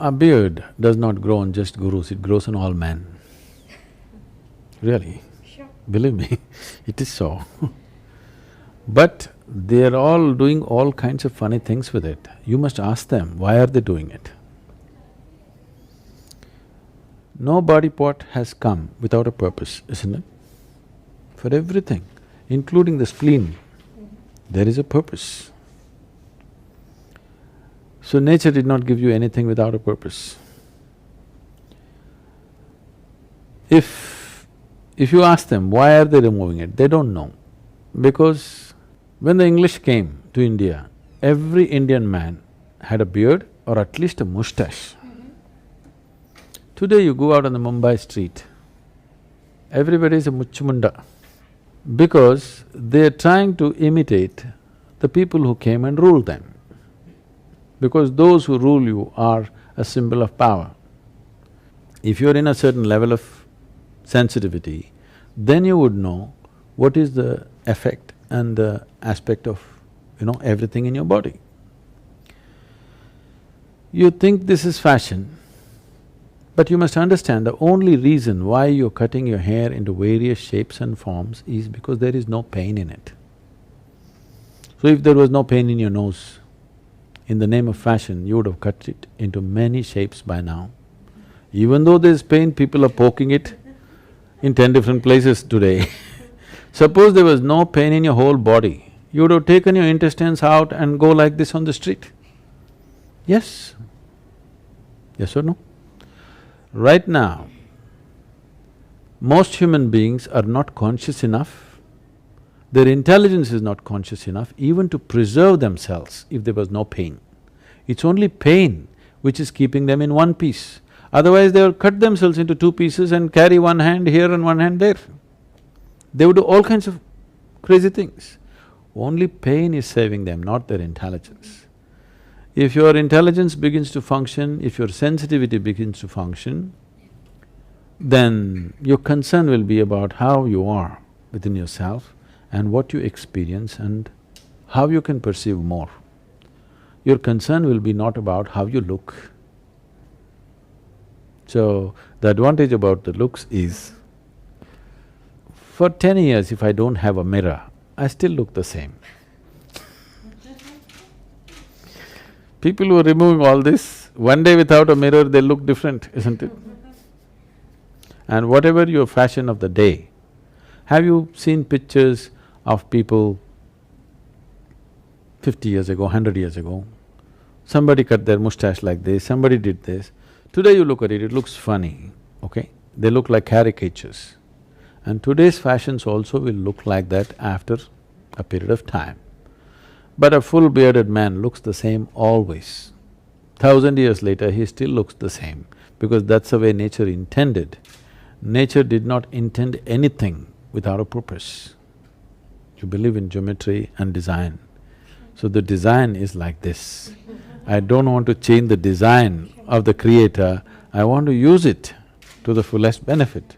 A beard does not grow on just gurus, it grows on all men. Really, Sure. believe me, it is so. But they're all doing all kinds of funny things with it. You must ask them, why are they doing it? No body part has come without a purpose, isn't it? For everything, including the spleen, there is a purpose. So nature did not give you anything without a purpose. If you ask them, why are they removing it, they don't know. Because when the English came to India, every Indian man had a beard or at least a moustache. Today you go out on the Mumbai street, everybody is a muchmunda because they're trying to imitate the people who came and ruled them. Because those who rule you are a symbol of power. If you're in a certain level of sensitivity, then you would know what is the effect and the aspect of, everything in your body. You think this is fashion, but you must understand the only reason why you're cutting your hair into various shapes and forms is because there is no pain in it. So if there was no pain in your nose, in the name of fashion, you would have cut it into many shapes by now. Even though there's pain, people are poking it in 10 different places today. Suppose there was no pain in your whole body, you would have taken your intestines out and go like this on the street. Yes? Yes or no? Right now, most human beings are not conscious enough, their intelligence is not conscious enough even to preserve themselves if there was no pain. It's only pain which is keeping them in one piece. Otherwise, they will cut themselves into two pieces and carry one hand here and one hand there. They would do all kinds of crazy things. Only pain is saving them, not their intelligence. If your intelligence begins to function, if your sensitivity begins to function, then your concern will be about how you are within yourself and what you experience and how you can perceive more. Your concern will be not about how you look. So, the advantage about the looks is, for 10 years if I don't have a mirror, I still look the same. People who are removing all this, one day without a mirror they look different, isn't it? And whatever your fashion of the day, have you seen pictures of people 50 years ago, 100 years ago? Somebody cut their moustache like this, somebody did this. Today you look at it looks funny, okay? They look like caricatures. And today's fashions also will look like that after a period of time. But a full bearded man looks the same always. 1,000 years later, he still looks the same because that's the way nature intended. Nature did not intend anything without a purpose. You believe in geometry and design. So the design is like this. I don't want to change the design of the creator, I want to use it to the fullest benefit.